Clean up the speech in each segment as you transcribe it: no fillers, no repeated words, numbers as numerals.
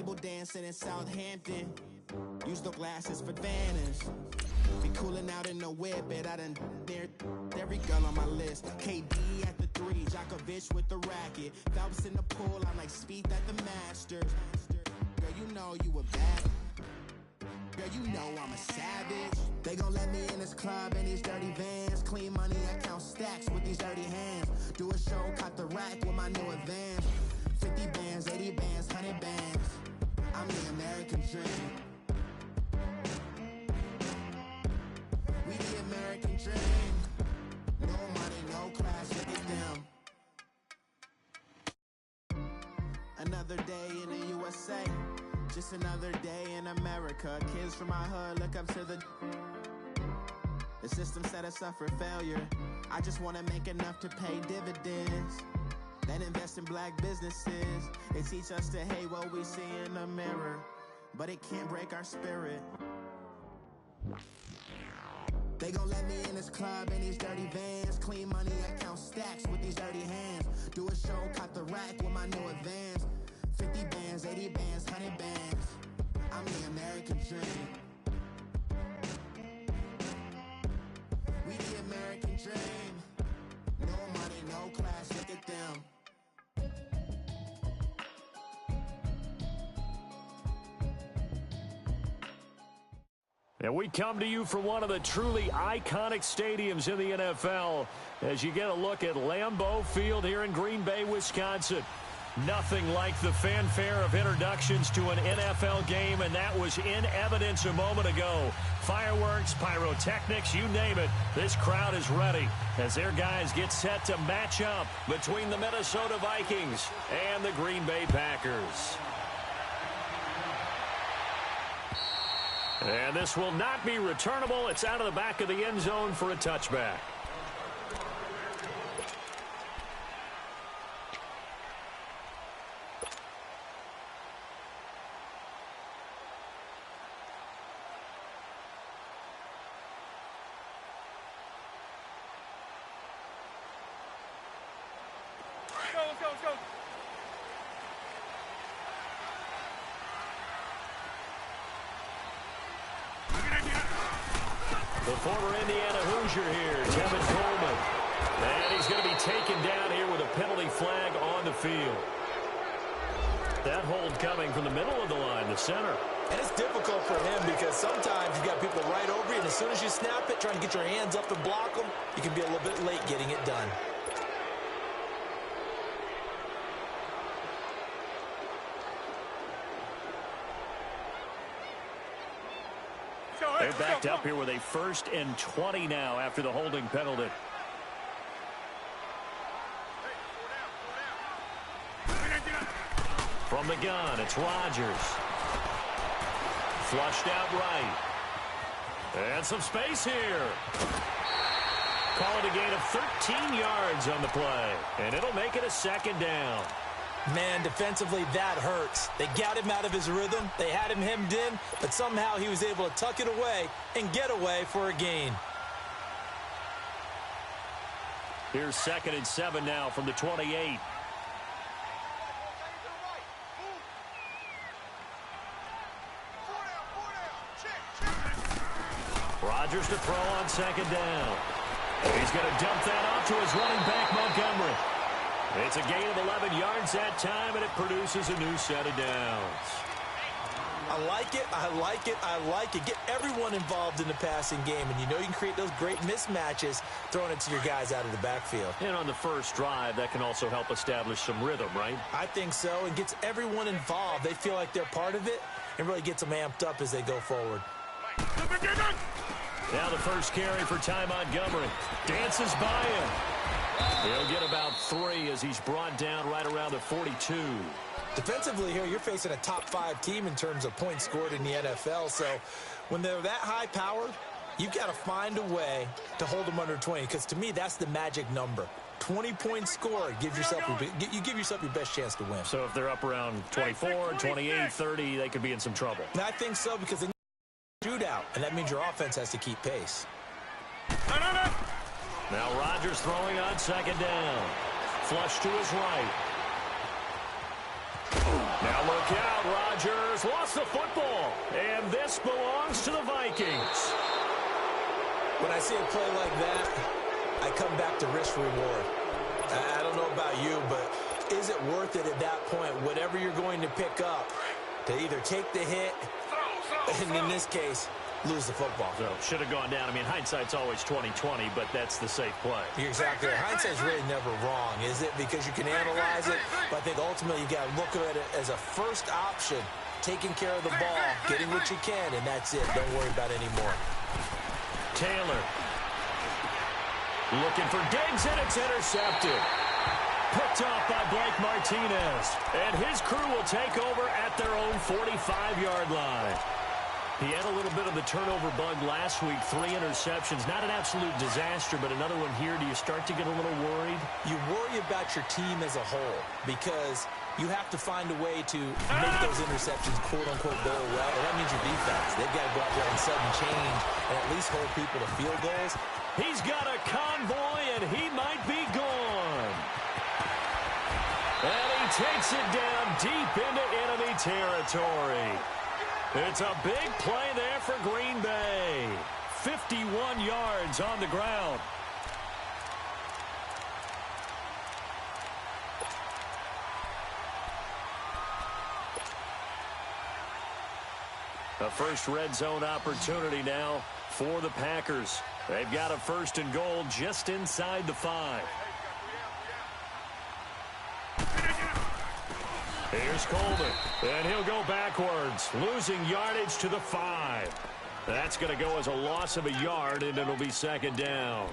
table dancing in Southampton. Use the glasses for advantage. Be cooling out in the whip, but I done there every girl on my list. KD at the 3, Djokovic with the racket. Phelps in the pool, I'm like Speed at the Masters. Girl, you know you a bad. Girl, you know I'm a savage. They gon' let me in this club in these dirty vans. Clean money, I count stacks with these dirty hands. Do a show, cut the rack with my new advance. 50 bands, 80 bands, 100 bands. I'm the American dream. We the American dream. No money, no class, look at them. Another day in the USA. Just another day in America. Kids from my hood look up to the system set us up for failure. I just want to make enough to pay dividends. Then invest in black businesses. They teach us to hate what we see in the mirror, but it can't break our spirit. They gon' let me in this club in these dirty vans. Clean money, I count stacks with these dirty hands. Do a show, cut the rack with my new advance. 50 bands, 80 bands, 100 bands. I'm the American dream. We the American dream. No money, no class, look at them. And we come to you from one of the truly iconic stadiums in the NFL as you get a look at Lambeau Field here in Green Bay, Wisconsin. Nothing like the fanfare of introductions to an NFL game, and that was in evidence a moment ago. Fireworks, pyrotechnics, you name it. This crowd is ready as their guys get set to match up between the Minnesota Vikings and the Green Bay Packers. And this will not be returnable. It's out of the back of the end zone for a touchback. Let's go. The former Indiana Hoosier here, Tevin Coleman. And he's going to be taken down here with a penalty flag on the field. That hold coming from the middle of the line, the center. And it's difficult for him because sometimes you've got people right over you, and as soon as you snap it, trying to get your hands up and block them, you can be a little bit late getting it done. They're backed up here with a 1st and 20 now after the holding penalty. From the gun, it's Rodgers. Flushed out right. And some space here. Call it a gain of 13 yards on the play. And it'll make it a 2nd down. Man, defensively, that hurts. They got him out of his rhythm. They had him hemmed in, but somehow he was able to tuck it away and get away for a gain. Here's 2nd and 7 now from the 28. Rodgers to throw on 2nd down. He's going to dump that off to his running back, Montgomery. It's a gain of 11 yards that time, and it produces a new set of downs. I like it. Get everyone involved in the passing game, and you know you can create those great mismatches throwing it to your guys out of the backfield. And on the first drive, that can also help establish some rhythm, right? I think so, and gets everyone involved. They feel like they're part of it, and really gets them amped up as they go forward. Now the first carry for Ty Montgomery. Dances by him. He'll get about 3 as he's brought down right around the 42. Defensively here, you're facing a top 5 team in terms of points scored in the NFL. So when they're that high powered, you've got to find a way to hold them under 20. Because to me, that's the magic number. 20 points scored. You give yourself your best chance to win. So if they're up around 24, 28, 30, they could be in some trouble. And I think so, because they shootout, and that means your offense has to keep pace. Now Rodgers throwing on 2nd down. Flush to his right. Now look Look out, Rodgers. Lost the football. And this belongs to the Vikings. When I see a play like that, I come back to risk reward. I don't know about you, but is it worth it at that point, whatever you're going to pick up, to either take the hit, and in this case, lose the football? So should have gone down. I mean, hindsight's always 20/20, but that's the safe play. You're exactly right. Hindsight's really never wrong, is it? Because you can analyze it, but I think ultimately you got to look at it as a first option, taking care of the ball, getting what you can, and that's it. Don't worry about it anymore. Taylor looking for Diggs, and it's intercepted. Picked off by Blake Martinez. And his crew will take over at their own 45-yard line. He had a little bit of the turnover bug last week, 3 interceptions. Not an absolute disaster, but another one here. Do you start to get a little worried? You worry about your team as a whole because you have to find a way to make those interceptions, quote-unquote, go away. And that means your defense. They've got to go out there and sudden change and at least hold people to field goals. He's got a convoy, and he might be gone. And he takes it down deep into enemy territory. It's a big play there for Green Bay. 51 yards on the ground. A first red zone opportunity now for the Packers. They've got a 1st and goal just inside the 5. Here's Coleman, and he'll go backwards, losing yardage to the 5. That's going to go as a loss of a yard, and it'll be 2nd down.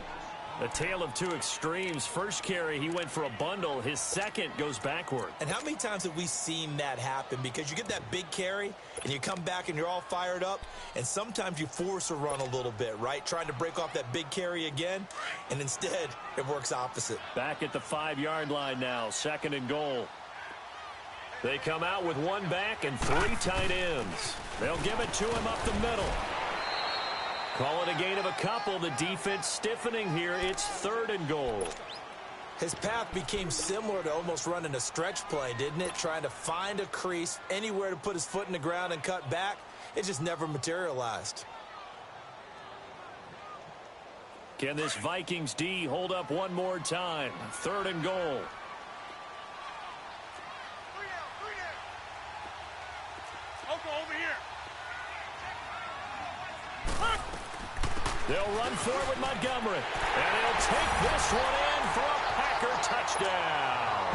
A tale of 2 extremes. First carry, he went for a bundle. His second goes backward. And how many times have we seen that happen? Because you get that big carry, and you come back and you're all fired up, and sometimes you force a run a little bit, right? Trying to break off that big carry again, and instead it works opposite. Back at the 5-yard line now, 2nd and goal. They come out with 1 back and 3 tight ends. They'll give it to him up the middle. Call it a gain of a couple. The defense stiffening here. It's 3rd and goal. His path became similar to almost running a stretch play, didn't it? Trying to find a crease, anywhere to put his foot in the ground and cut back. It just never materialized. Can this Vikings D hold up one more time? 3rd and goal. Over here. They'll run for it with Montgomery. And he'll take this one in for a Packer touchdown.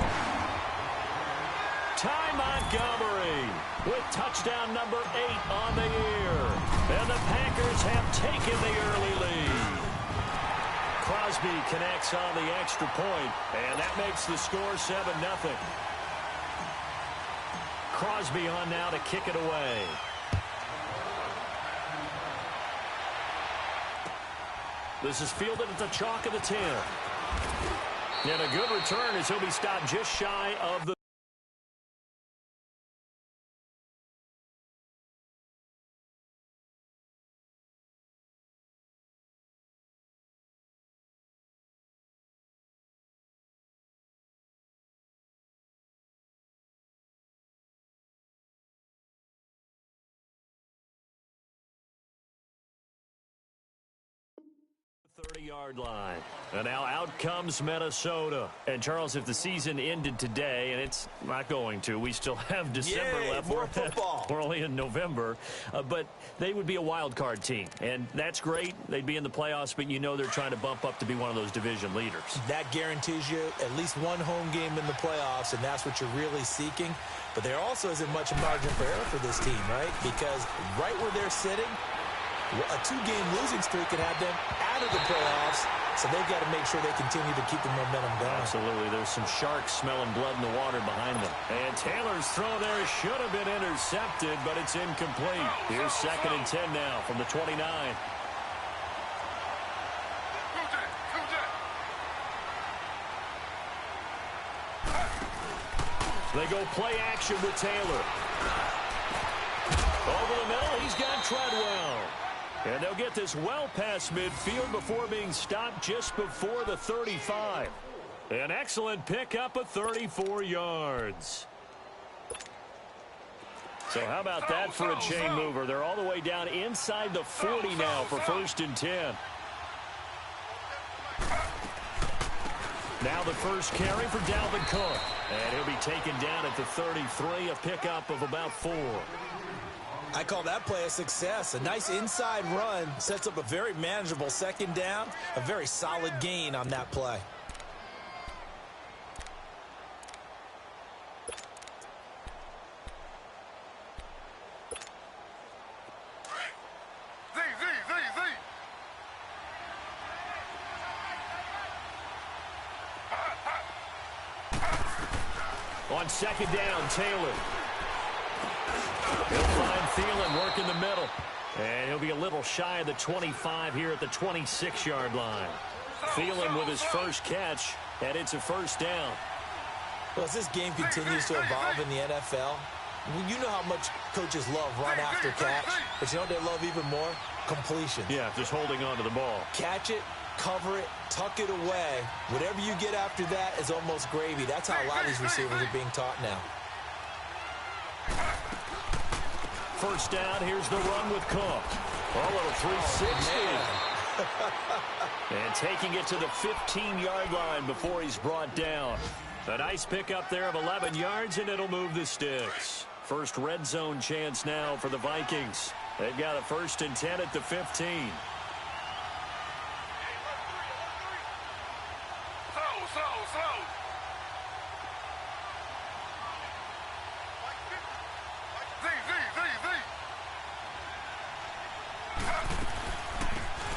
Ty Montgomery with touchdown number 8 on the year. And the Packers have taken the early lead. Crosby connects on the extra point, and that makes the score 7-0. Crosby on now to kick it away. This is fielded at the chalk of the 10. And a good return as he'll be stopped just shy of the yard line. And now out comes Minnesota. And Charles, if the season ended today, and it's not going to, we still have December left. More football. We're only in November. But they would be a wild card team. And that's great. They'd be in the playoffs, but you know they're trying to bump up to be one of those division leaders. That guarantees you at least one home game in the playoffs, and that's what you're really seeking. But there also isn't much margin for error for this team, right? Because right where they're sitting, a 2-game losing streak could have them out of the playoffs, so they've got to make sure they continue to keep the momentum going. Absolutely. There's some sharks smelling blood in the water behind them. And Taylor's throw there should have been intercepted, but it's incomplete. Here's 2nd and 10 now from the 29. They go play action with Taylor. Over the middle, he's got Treadwell. And they'll get this well past midfield before being stopped just before the 35. An excellent pickup of 34 yards. So how about that for a chain mover? They're all the way down inside the 40 now for 1st and 10. Now the first carry for Dalvin Cook. And he'll be taken down at the 33, a pickup of about 4. I call that play a success. A nice inside run sets up a very manageable 2nd down. A very solid gain on that play. On 2nd down, Taylor. He'll find Thielen working the middle. And he'll be a little shy of the 25 here at the 26-yard line. Thielen with his first catch, and it's a 1st down. Well, as this game continues to evolve in the NFL, you know how much coaches love run after catch, but you know what they love even more? Completion. Yeah, just holding on to the ball. Catch it, cover it, tuck it away. Whatever you get after that is almost gravy. That's how a lot of these receivers are being taught now. 1st down, here's the run with Cook. A little 360. And taking it to the 15-yard line before he's brought down. A nice pickup there of 11 yards, and it'll move the sticks. First red zone chance now for the Vikings. They've got a 1st and 10 at the 15.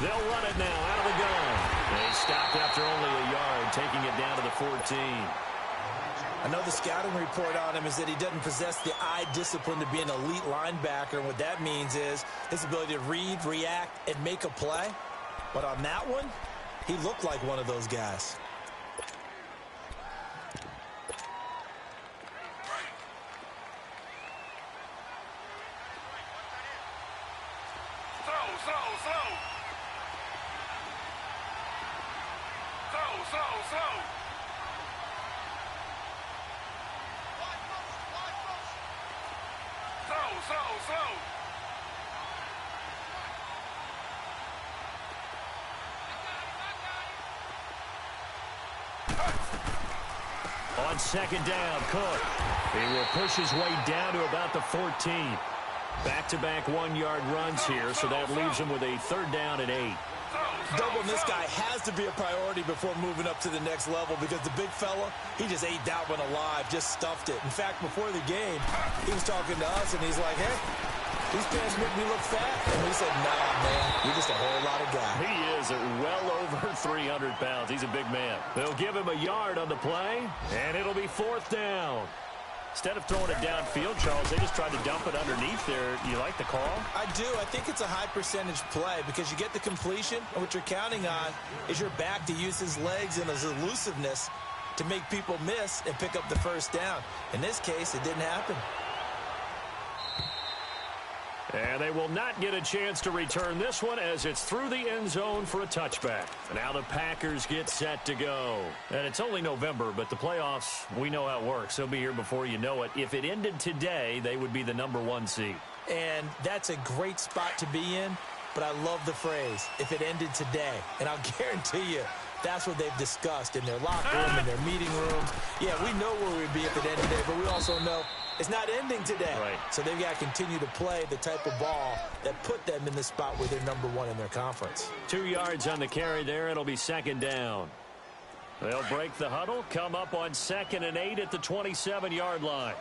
They'll run it now out of the gun. They stopped after only a yard, taking it down to the 14. I know the scouting report on him is that he doesn't possess the eye discipline to be an elite linebacker. And what that means is his ability to read, react, and make a play. But on that one, he looked like one of those guys. On 2nd down, Cook. He will push his way down to about the 14. Back-to-back 1-yard runs here, so that leaves him with a 3rd down and 8. Doubling this guy has to be a priority before moving up to the next level because the big fella, he just ate that one alive, just stuffed it. In fact, before the game, he was talking to us, and he's like, hey, these pants make me look fat. And we said, nah, man, you're just a whole lot of guy. He is at well over 300 pounds. He's a big man. They'll give him a yard on the play, and it'll be 4th down. Instead of throwing it downfield, Charles, they just tried to dump it underneath there. You like the call? I do. I think it's a high percentage play because you get the completion, and what you're counting on is your back to use his legs and his elusiveness to make people miss and pick up the 1st down. In this case, it didn't happen. And they will not get a chance to return this one as it's through the end zone for a touchback. Now the Packers get set to go. And it's only November, but the playoffs, we know how it works. They'll be here before you know it. If it ended today, they would be the #1 seed. And that's a great spot to be in, but I love the phrase, if it ended today. And I'll guarantee you, that's what they've discussed in their locker room, in their meeting rooms. Yeah, we know where we'd be if it ended today, but we also know it's not ending today. Right. So they've got to continue to play the type of ball that put them in the spot where they're #1 in their conference. 2 yards on the carry there. It'll be 2nd down. They'll break the huddle, come up on 2nd and 8 at the 27-yard line.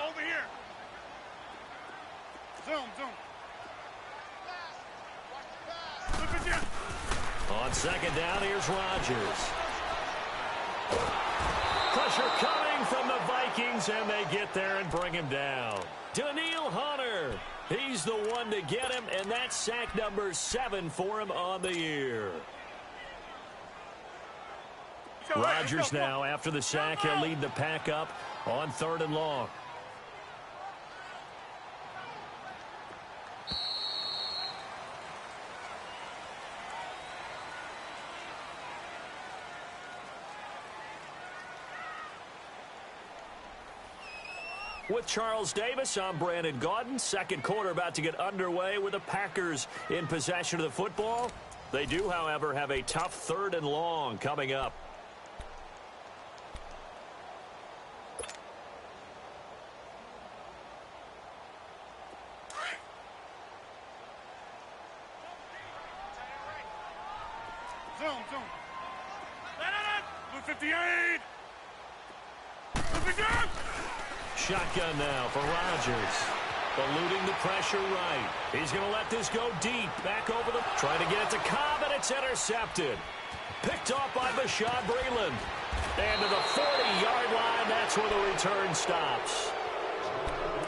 Over here. Zoom. On 2nd down, here's Rodgers. Pressure coming from the Vikings, and they get there and bring him down. Daniil Hunter, he's the one to get him, and that's sack number 7 for him on the year. Rodgers now, after the sack, he'll lead the pack up on 3rd and long. With Charles Davis, I'm Brandon Gaudin. Second quarter about to get underway with the Packers in possession of the football. They do, however, have a tough 3rd and long coming up. Zone. Blue 58. Blue 58. Shotgun now for Rodgers. Eluding the pressure right. He's going to let this go deep. Back over the... Trying to get it to Cobb, and it's intercepted. Picked off by Bashaud Breeland. And to the 40-yard line, that's where the return stops.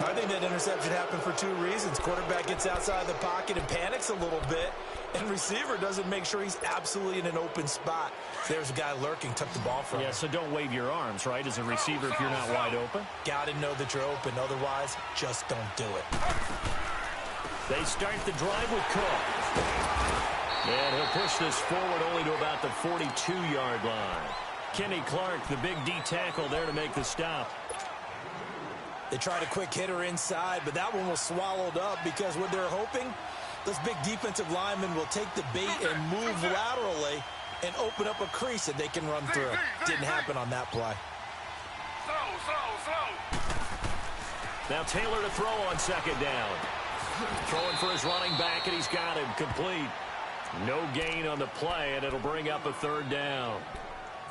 I think that interception happened for 2 reasons. Quarterback gets outside the pocket and panics a little bit, and receiver doesn't make sure he's absolutely in an open spot. There's a guy lurking, took the ball from him. Yeah, so don't wave your arms, right, as a receiver if you're not wide open. Got to know that you're open. Otherwise, just don't do it. They start the drive with Cook. And he'll push this forward only to about the 42-yard line. Kenny Clark, the big D tackle there to make the stop. They tried a quick hitter inside, but that one was swallowed up because what they're hoping, those big defensive linemen will take the bait and move laterally and open up a crease that they can run through. Didn't happen on that play. Slow. Now Taylor to throw on 2nd down. Throwing for his running back, and he's got him complete. No gain on the play, and it'll bring up a 3rd down.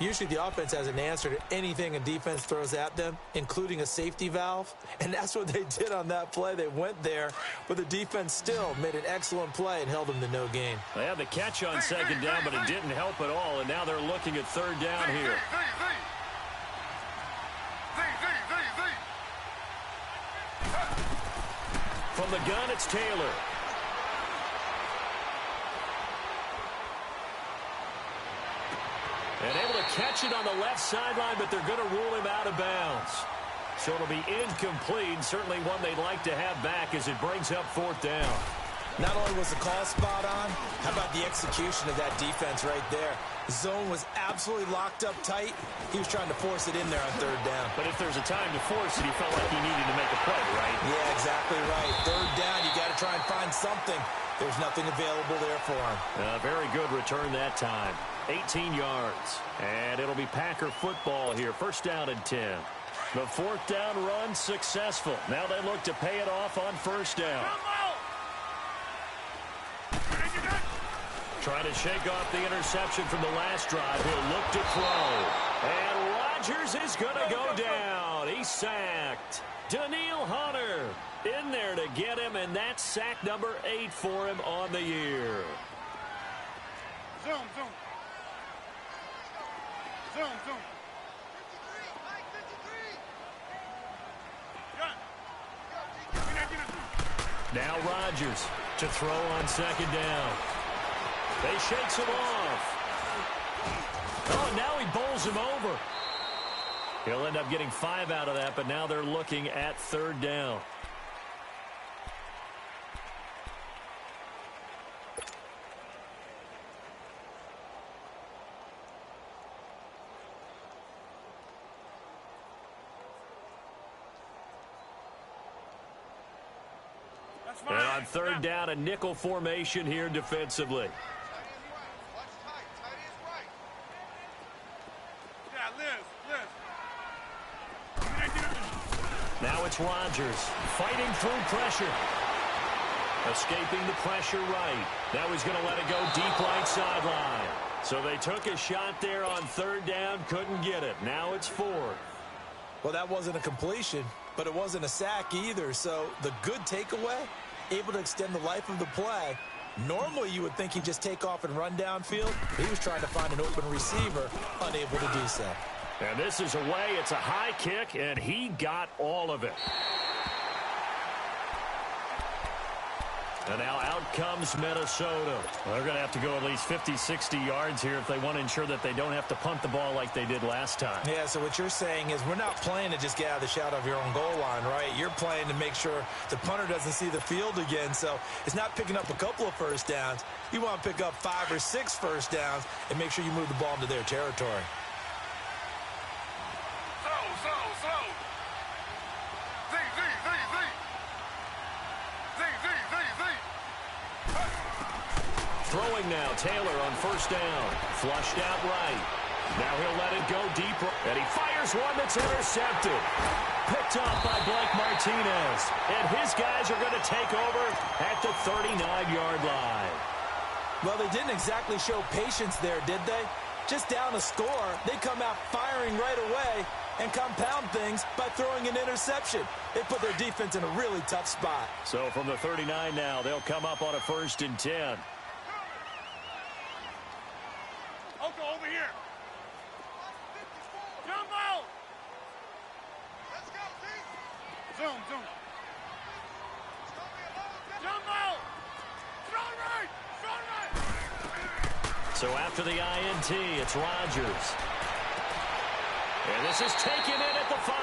Usually the offense has an answer to anything a defense throws at them, including a safety valve. And that's what they did on that play. They went there, but the defense still made an excellent play and held them to no gain. They had the catch on 2nd down, but it didn't help at all. And now they're looking at 3rd down here. From the gun, it's Taylor. And able to catch it on the left sideline, but they're going to rule him out of bounds. So it'll be incomplete. Certainly one they'd like to have back as it brings up 4th down. Not only was the call spot on, how about the execution of that defense right there? The zone was absolutely locked up tight. He was trying to force it in there on 3rd down. But if there's a time to force it, he felt like he needed to make a play, right? Yeah, exactly right. 3rd down, you got to try and find something. There's nothing available there for him. Very good return that time. 18 yards. And it'll be Packer football here. 1st down and 10. The 4th down run successful. Now they look to pay it off on 1st down. Trying to shake off the interception from the last drive. He'll look to throw. And Rodgers is going to go down. He's sacked. Daniil Hunter in there to get him, and that's sack number 8 for him on the year. Zone. Now Rodgers to throw on 2nd down. They shakes him off. Oh, now he bowls him over. He'll end up getting 5 out of that, but now they're looking at 3rd down. And on 3rd down, a nickel formation here defensively. Now it's Rodgers fighting through pressure. Escaping the pressure right. Now he's going to let it go deep right sideline. So they took a shot there on 3rd down, couldn't get it. Now it's 4th. Well, that wasn't a completion, but it wasn't a sack either. So the good takeaway, able to extend the life of the play. Normally you would think he'd just take off and run downfield. He was trying to find an open receiver, unable to do so. And this is away. It's a high kick, and he got all of it. And now out comes Minnesota. Well, they're going to have to go at least 50, 60 yards here if they want to ensure that they don't have to punt the ball like they did last time. Yeah, so what you're saying is we're not playing to just get out of the shadow of your own goal line, right? You're playing to make sure the punter doesn't see the field again. So it's not picking up a couple of first downs. You want to pick up 5 or 6 first downs and make sure you move the ball into their territory. Slow. Throwing now, Taylor on first down. Flushed out right. Now he'll let it go deep, and he fires one that's intercepted. Picked up by Blake Martinez. And his guys are going to take over at the 39-yard line. Well, they didn't exactly show patience there, did they? Just down a score, they come out firing right away and compound things by throwing an interception. They put their defense in a really tough spot. So from the 39 now, they'll come up on a 1st and 10. Oko, over here. Jumbo! Let's go, Pete. Zoom. Jumbo! Strong right! So after the INT, it's Rodgers. And this is taken in at the 5.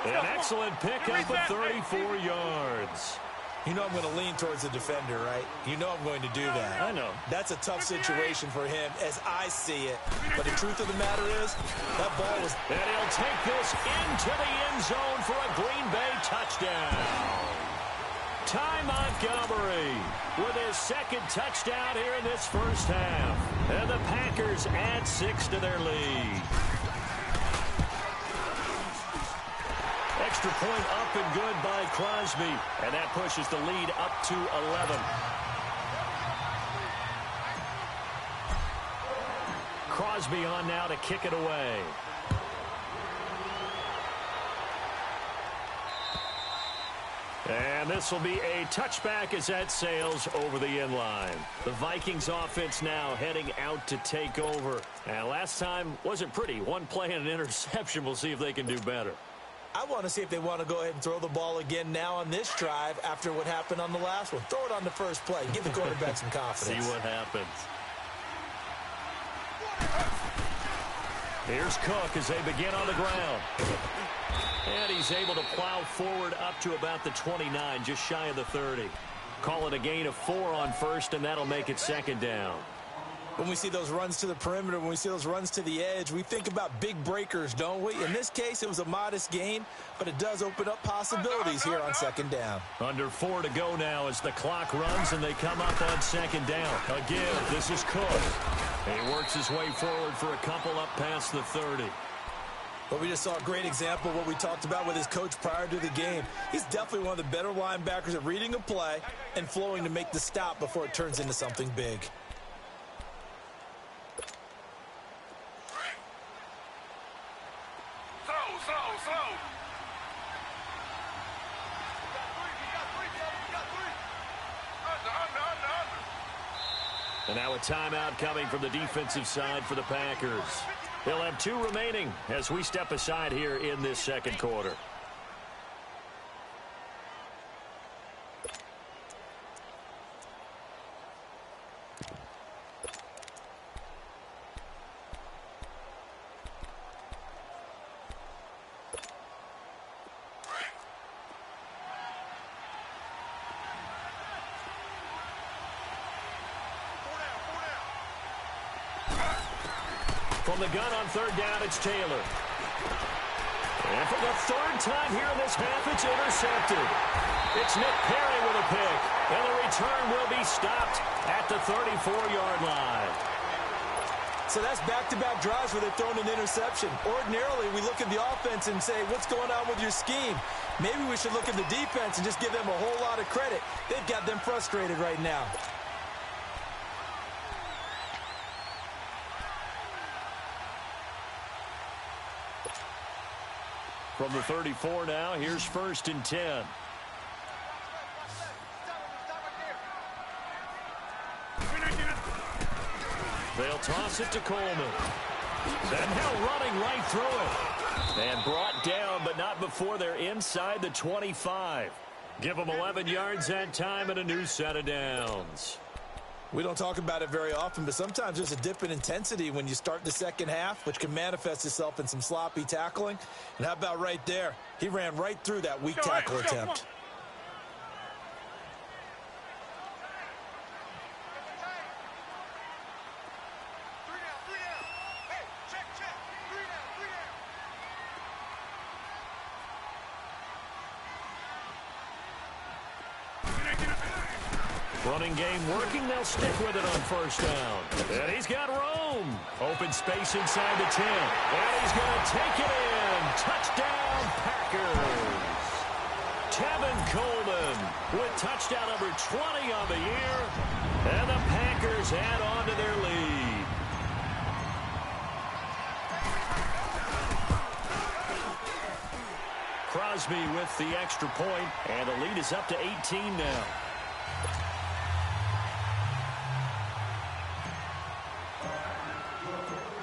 An excellent pickup of 34 yards. You know I'm going to lean towards the defender, right? You know I'm going to do that. I know. That's a tough situation for him as I see it. But the truth of the matter is, that ball was... And he'll take this into the end zone for a Green Bay touchdown. Ty Montgomery with his 2nd touchdown here in this first half. And the Packers add 6 to their lead. Extra point up and good by Crosby. And that pushes the lead up to 11. Crosby on now to kick it away. And this will be a touchback as that sails over the end line. The Vikings offense now heading out to take over. And last time wasn't pretty. One play and an interception. We'll see if they can do better. I want to see if they want to go ahead and throw the ball again now on this drive after what happened on the last one. Throw it on the first play. Give the quarterback some confidence. See what happens. Here's Cook as they begin on the ground. And he's able to plow forward up to about the 29, just shy of the 30. Call it a gain of 4 on first, and that'll make it 2nd down. When we see those runs to the perimeter, when we see those runs to the edge, we think about big breakers, don't we? In this case, it was a modest gain, but it does open up possibilities here on 2nd down. Under 4 to go now as the clock runs, and they come up on 2nd down. Again, this is Cook. He works his way forward for a couple up past the 30. But we just saw a great example of what we talked about with his coach prior to the game. He's definitely one of the better linebackers at reading a play and flowing to make the stop before it turns into something big. Slow. And now a timeout coming from the defensive side for the Packers. They'll have 2 remaining as we step aside here in this 2nd quarter. From the gun on 3rd down, it's Taylor. And for the 3rd time here in this half, it's intercepted. It's Nick Perry with a pick. And the return will be stopped at the 34-yard line. So that's back-to-back drives where they've thrown an interception. Ordinarily, we look at the offense and say, what's going on with your scheme? Maybe we should look at the defense and just give them a whole lot of credit. They've got them frustrated right now. From the 34 now, here's 1st and 10. They'll toss it to Coleman. And now running right through it. And brought down, but not before they're inside the 25. Give them 11 yards that time and a new set of downs. We don't talk about it very often, but sometimes there's a dip in intensity when you start the 2nd half, which can manifest itself in some sloppy tackling. And how about right there? He ran right through that weak tackle attempt. Running game working. They'll stick with it on first down. And he's got room. Open space inside the 10. And he's going to take it in. Touchdown, Packers. Tevin Coleman with touchdown number 20 on the year. And the Packers add on to their lead. Crosby with the extra point, and the lead is up to 18 now.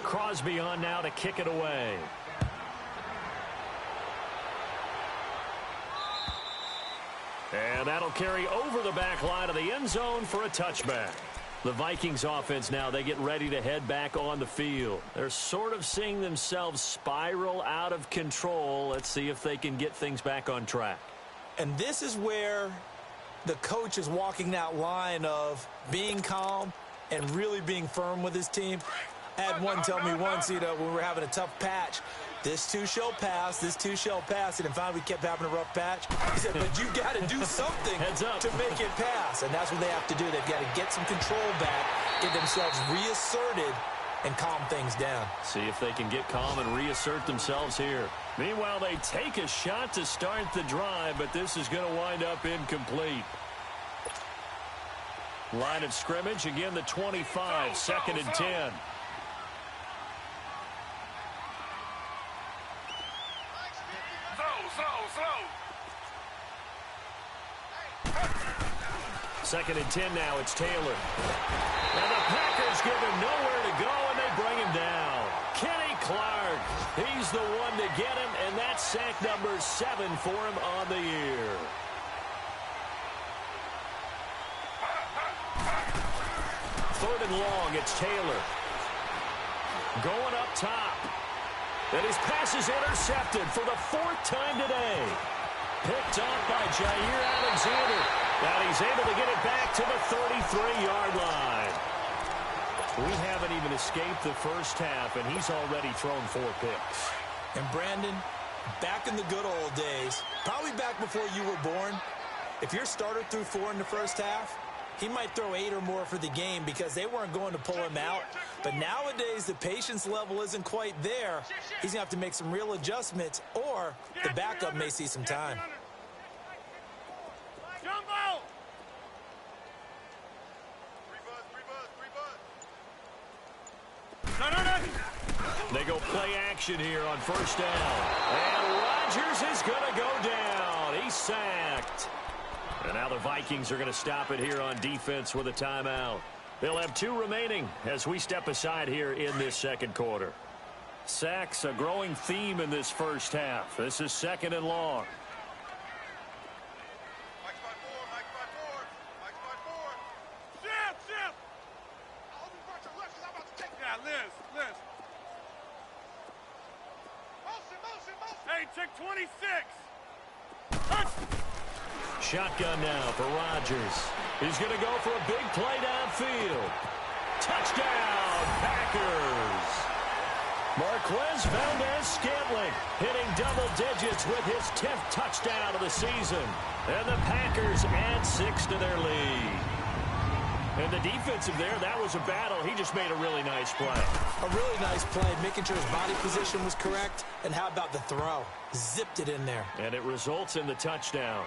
Crosby on now to kick it away. And that'll carry over the back line of the end zone for a touchback. The Vikings offense now, they get ready to head back on the field. They're sort of seeing themselves spiral out of control. Let's see if they can get things back on track. And this is where the coach is walking that line of being calm and really being firm with his team. I had one tell me once, when we were having a tough patch, this too shall pass, this too shall pass. And finally we kept having a rough patch. He said, but you got to do something to make it pass. And that's what they have to do. They've got to get some control back, get themselves reasserted, and calm things down. See if they can get calm and reassert themselves here. Meanwhile, they take a shot to start the drive, but this is going to wind up incomplete. Line of scrimmage, again the 25, second and 10. Second and 10 now, it's Taylor. And the Packers give him nowhere to go, and they bring him down. Kenny Clark, he's the one to get him, and that's sack number 7 for him on the year. Third and long, it's Taylor. Going up top. And his pass is intercepted for the 4th time today. Picked off by Jair Alexander. And he's able to get it back to the 33-yard line. We haven't even escaped the first half, and he's already thrown 4 picks. And Brandon, back in the good old days, probably back before you were born, if your starter threw 4 in the first half, he might throw 8 or more for the game because they weren't going to pull him out. But nowadays, the patience level isn't quite there. He's going to have to make some real adjustments, or the backup may see some time. They go play action here on first down. And Rodgers is going to go down. He's sacked. And now the Vikings are going to stop it here on defense with a timeout. They'll have 2 remaining as we step aside here in this second quarter. Sacks, a growing theme in this first half. This is second and long. Check 26. Shotgun now for Rodgers. He's going to go for a big play downfield. Touchdown, Packers. Marquez Valdez-Scantling hitting double digits with his 10th touchdown of the season. And the Packers add 6 to their lead. And the defensive there, that was a battle. He just made a really nice play. A really nice play, making sure his body position was correct. And how about the throw? Zipped it in there. And it results in the touchdown.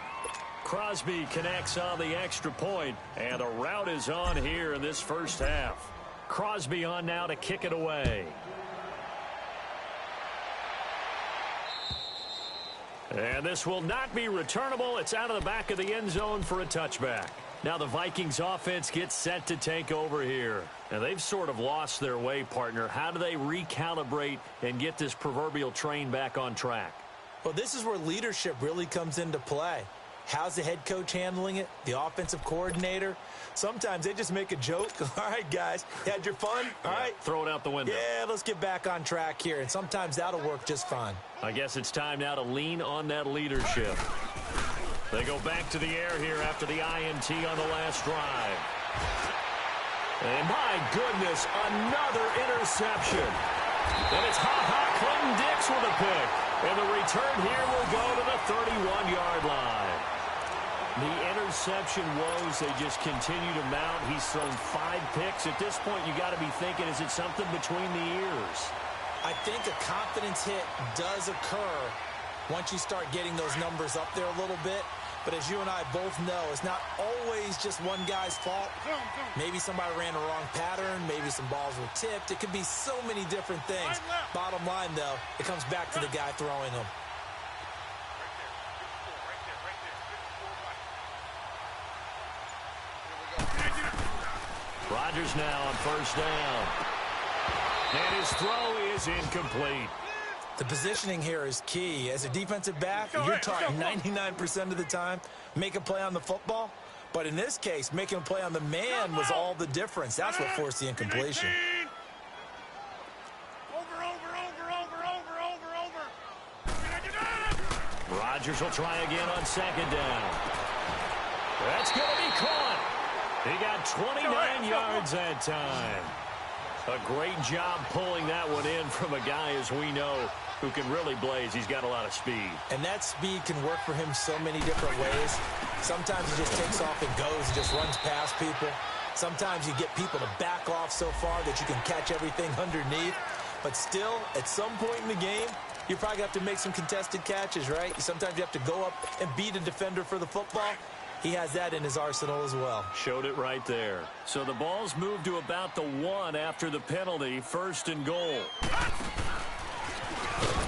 Crosby connects on the extra point, and a rout is on here in this first half. Crosby on now to kick it away. And this will not be returnable. It's out of the back of the end zone for a touchback. Now the Vikings offense gets set to take over here. And they've sort of lost their way, partner. How do they recalibrate and get this proverbial train back on track? Well, this is where leadership really comes into play. How's the head coach handling it? The offensive coordinator? Sometimes they just make a joke. All right, guys, you had your fun? All right. Throw it out the window. Yeah, let's get back on track here. And sometimes that'll work just fine. I guess it's time now to lean on that leadership. They go back to the air here after the INT on the last drive. And my goodness, another interception. And it's Clinton Dix with a pick. And the return here will go to the 31-yard line. The interception woes, they just continue to mount. He's thrown 5 picks. At this point, you got to be thinking, is it something between the ears? I think a confidence hit does occur once you start getting those numbers up there a little bit. But as you and I both know, it's not always just one guy's fault. Maybe somebody ran a wrong pattern. Maybe some balls were tipped. It could be so many different things. Bottom line, though, it comes back to the guy throwing them. Rodgers now on first down. And his throw is incomplete. The positioning here is key. As a defensive back, you're taught 99% of the time, make a play on the football. But in this case, making a play on the man was all the difference. That's what forced the incompletion. Rodgers will try again on second down. That's going to be caught. He got 29 yards that time. A great job pulling that one in from a guy, as we know, who can really blaze. He's got a lot of speed. And that speed can work for him so many different ways. Sometimes he just takes off and goes, just runs past people. Sometimes you get people to back off so far that you can catch everything underneath. But still, at some point in the game, you probably have to make some contested catches, right? Sometimes you have to go up and beat a defender for the football. He has that in his arsenal as well. Showed it right there. So the ball's moved to about the 1 after the penalty. First and goal.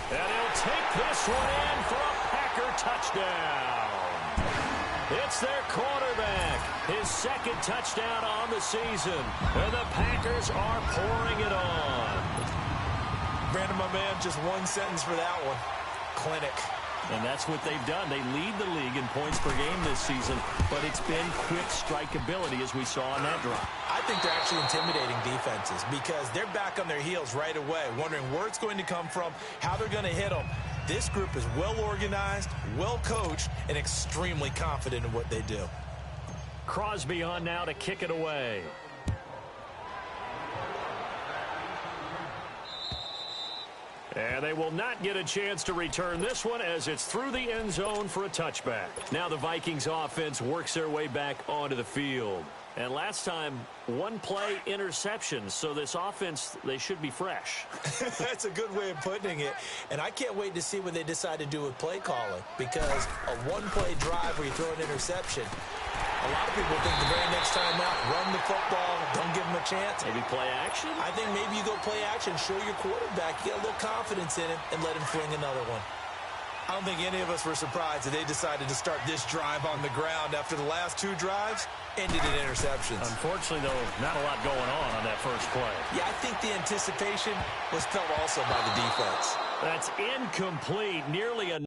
And he'll take this one in for a Packer touchdown. It's their quarterback. His second touchdown on the season. And the Packers are pouring it on. Brandon, my man, just one sentence for that one. Clinic. And that's what they've done. They lead the league in points per game this season, but it's been quick strike ability, as we saw on that drive. I think they're actually intimidating defenses because they're back on their heels right away, wondering where it's going to come from, how they're going to hit them. This group is well organized, well coached, and extremely confident in what they do. Crosby on now to kick it away. And they will not get a chance to return this one as it's through the end zone for a touchback. Now the Vikings offense works their way back onto the field. And last time, 1-play interception. So this offense, they should be fresh. That's a good way of putting it. And I can't wait to see what they decide to do with play calling. Because a 1-play drive where you throw an interception, a lot of people think the very next time out, run the football, don't give them a chance. Maybe play action? I think maybe you go play action, show your quarterback, get a little confidence in him, and let him fling another one. I don't think any of us were surprised that they decided to start this drive on the ground after the last 2 drives ended in interceptions. Unfortunately, though, not a lot going on that first play. Yeah, I think the anticipation was felt also by the defense. That's incomplete. Nearly a...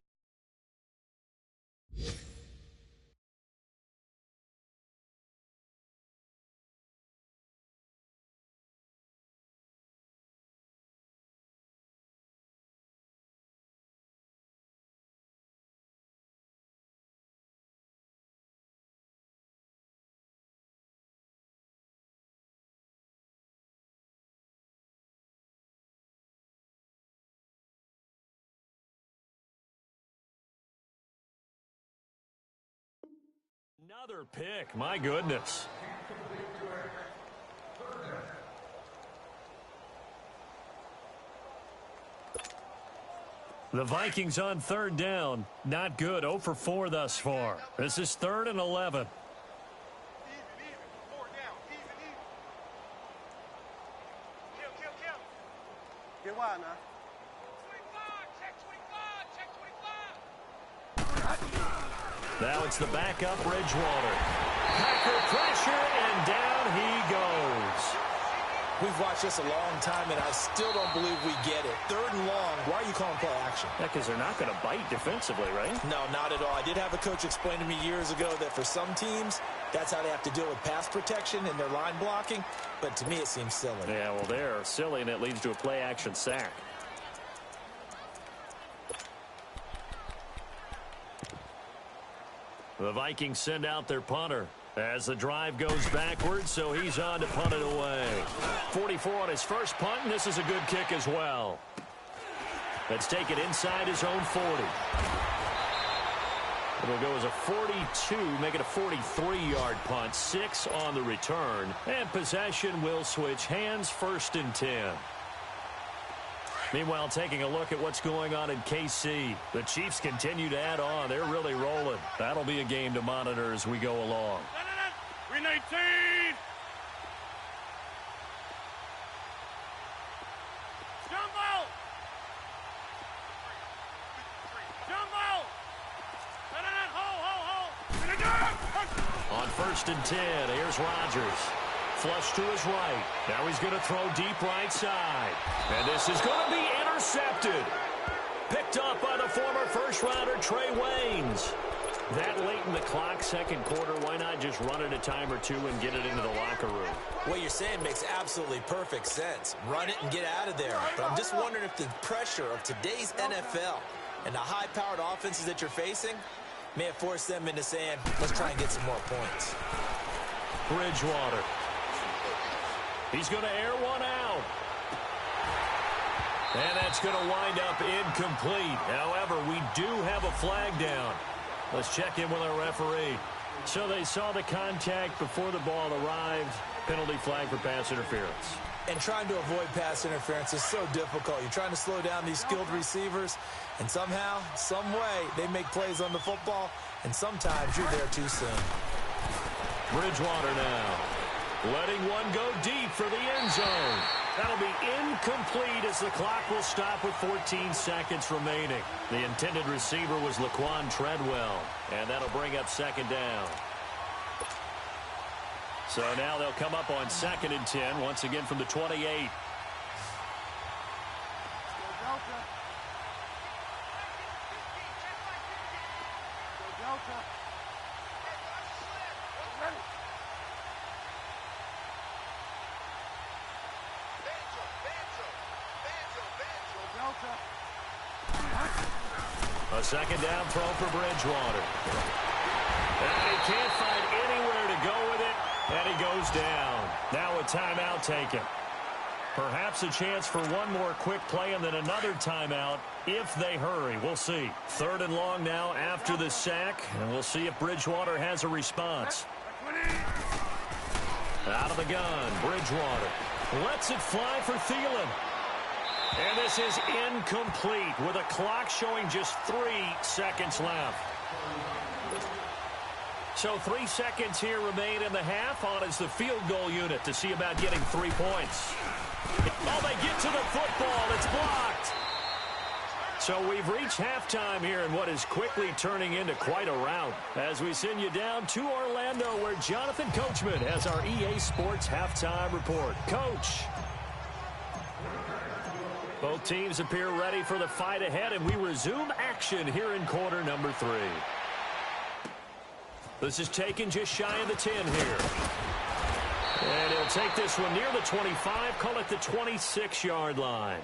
Another pick, my goodness. The Vikings on third down. Not good. 0 for 4 thus far. This is 3rd and 11. Get wide now. Now it's the backup, Bridgewater. Packer pressure, and down he goes. We've watched this a long time, and I still don't believe we get it. 3rd and long, why are you calling play action? Yeah, because they're not going to bite defensively, right? No, not at all. I did have a coach explain to me years ago that for some teams, that's how they have to deal with pass protection and their line blocking. But to me, it seems silly. Yeah, well, they're silly, and it leads to a play action sack. The Vikings send out their punter as the drive goes backwards, so he's on to punt it away. 44 on his first punt, and this is a good kick as well. Let's take it inside his own 40. It'll go as a 42, make it a 43-yard punt, 6 on the return. And possession will switch hands, 1st and 10. Meanwhile, taking a look at what's going on in KC. The Chiefs continue to add on. They're really rolling. That'll be a game to monitor as we go along. 319! Jumbo! Jumbo! On 1st and 10, here's Rodgers. Flush to his right. Now he's going to throw deep right side. And this is going to be intercepted. Picked up by the former first-rounder Trey Waynes. That late in the clock, second quarter, why not just run it a time or two and get it into the locker room? What you're saying makes absolutely perfect sense. Run it and get out of there. But I'm just wondering if the pressure of today's NFL and the high-powered offenses that you're facing may have forced them into saying, let's try and get some more points. Bridgewater. He's going to air one out. And that's going to wind up incomplete. However, we do have a flag down. Let's check in with our referee. So they saw the contact before the ball arrived. Penalty flag for pass interference. And trying to avoid pass interference is so difficult. You're trying to slow down these skilled receivers, and somehow, some way, they make plays on the football, and sometimes you're there too soon. Bridgewater now. Letting one go deep for the end zone. That'll be incomplete as the clock will stop with 14 seconds remaining. The intended receiver was Laquan Treadwell, and that'll bring up 2nd down. So now they'll come up on 2nd and 10, once again from the 28. A 2nd down throw for Bridgewater. And he can't find anywhere to go with it, and he goes down. Now a timeout taken. Perhaps a chance for one more quick play and then another timeout if they hurry. We'll see. 3rd and long now after the sack, and we'll see if Bridgewater has a response. Out of the gun, Bridgewater lets it fly for Thielen. And this is incomplete with a clock showing just 3 seconds left. So 3 seconds here remain in the half. On is the field goal unit to see about getting 3 points. Oh, they get to the football. It's blocked. So we've reached halftime here in what is quickly turning into quite a rout as we send you down to Orlando where Jonathan Coachman has our EA Sports halftime report. Coach. Both teams appear ready for the fight ahead, and we resume action here in quarter number 3. This is taken just shy of the 10 here. And he'll take this one near the 25, call it the 26-yard line.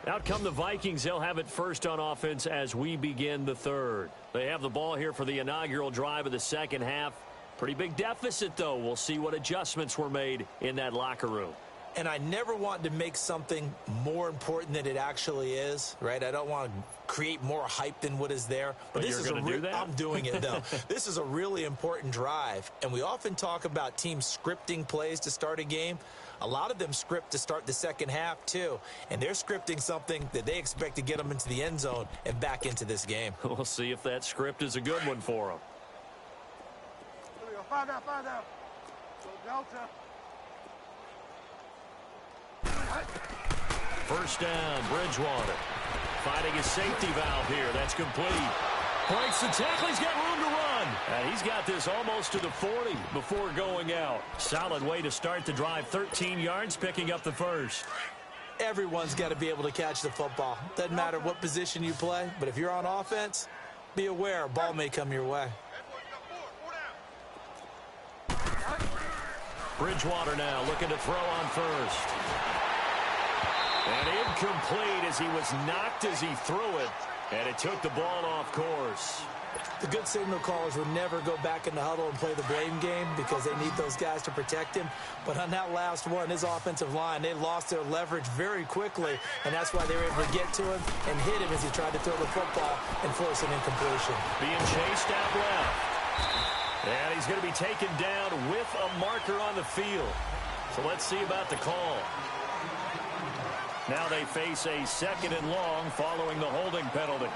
Out come the Vikings. They'll have it first on offense as we begin the 3rd. They have the ball here for the inaugural drive of the second half. Pretty big deficit, though. We'll see what adjustments were made in that locker room. And I never want to make something more important than it actually is, right? I don't want to create more hype than what is there. But this is do that? I'm doing it, though. This is a really important drive. And we often talk about teams scripting plays to start a game. A lot of them script to start the second half, too. And they're scripting something that they expect to get them into the end zone and back into this game. We'll see if that script is a good one for them. Here we go. Find out. Go Delta. First down, Bridgewater. Finding his safety valve here. That's complete. Breaks the tackle. He's got room to run. And he's got this almost to the 40 before going out. Solid way to start the drive. 13 yards, picking up the first. Everyone's got to be able to catch the football. Doesn't matter what position you play, but if you're on offense, be aware a ball may come your way. Bridgewater now looking to throw on first. And incomplete as he was knocked as he threw it. And it took the ball off course. The good signal callers would never go back in the huddle and play the blame game because they need those guys to protect him. But on that last one, his offensive line, they lost their leverage very quickly, and that's why they were able to get to him and hit him as he tried to throw the football and force an incompletion. Being chased out left. And he's going to be taken down with a marker on the field. So let's see about the call. Now they face a 2nd and long following the holding penalty.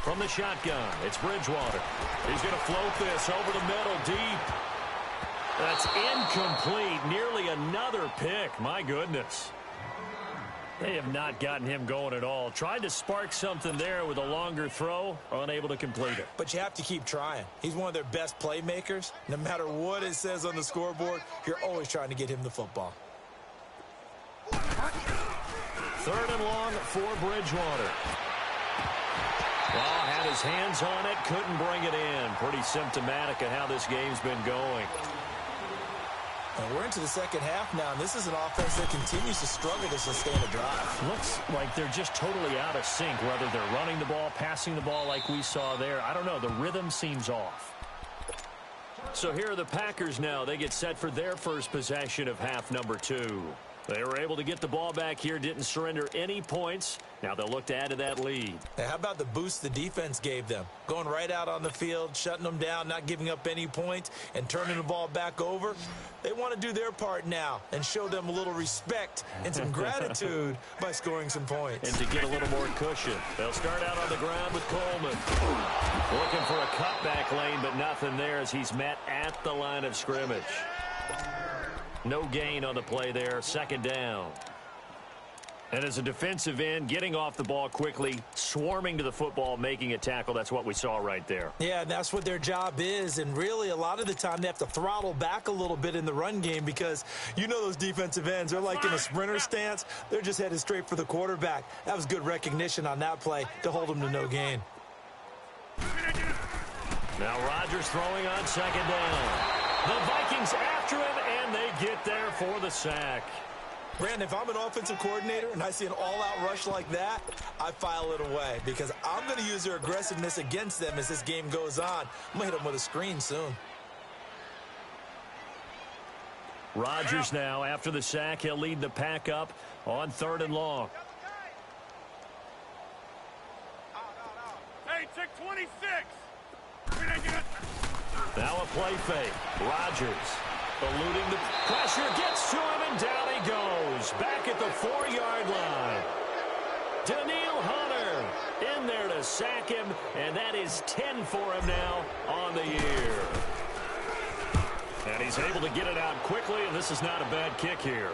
From the shotgun, it's Bridgewater. He's going to float this over the middle deep. That's incomplete. Nearly another pick. My goodness. They have not gotten him going at all. Tried to spark something there with a longer throw, unable to complete it. But you have to keep trying. He's one of their best playmakers. No matter what it says on the scoreboard, you're always trying to get him the football. 3rd and long for Bridgewater. Well, had his hands on it, couldn't bring it in. Pretty symptomatic of how this game's been going. And we're into the second half now, and this is an offense that continues to struggle to sustain a drive. Looks like they're just totally out of sync, whether they're running the ball, passing the ball like we saw there. I don't know. The rhythm seems off. So here are the Packers now. They get set for their first possession of half number 2. They were able to get the ball back here, didn't surrender any points. Now they'll look to add to that lead. Hey, how about the boost the defense gave them? Going right out on the field, shutting them down, not giving up any points, and turning the ball back over. They want to do their part now and show them a little respect and some gratitude by scoring some points. And to get a little more cushion. They'll start out on the ground with Coleman. Looking for a cutback lane, but nothing there as he's met at the line of scrimmage. No gain on the play there, 2nd down. And as a defensive end, getting off the ball quickly, swarming to the football, making a tackle, that's what we saw right there. Yeah, and that's what their job is. And really, a lot of the time, they have to throttle back a little bit in the run game because you know those defensive ends, they're like in a sprinter stance. They're just headed straight for the quarterback. That was good recognition on that play to hold them to no gain. Now Rodgers throwing on 2nd down. The Vikings after him, and they get there for the sack. Brandon, if I'm an offensive coordinator and I see an all-out rush like that, I file it away because I'm going to use their aggressiveness against them as this game goes on. I'm going to hit them with a screen soon. Rodgers now, after the sack, he'll lead the pack up on 3rd and long. Hey, check 26. Now a play fake. Rodgers eluding the pressure, gets to him, and down he goes. Back at the 4-yard line. Daniil Hunter in there to sack him, and that is 10 for him now on the year. And he's able to get it out quickly, and this is not a bad kick here.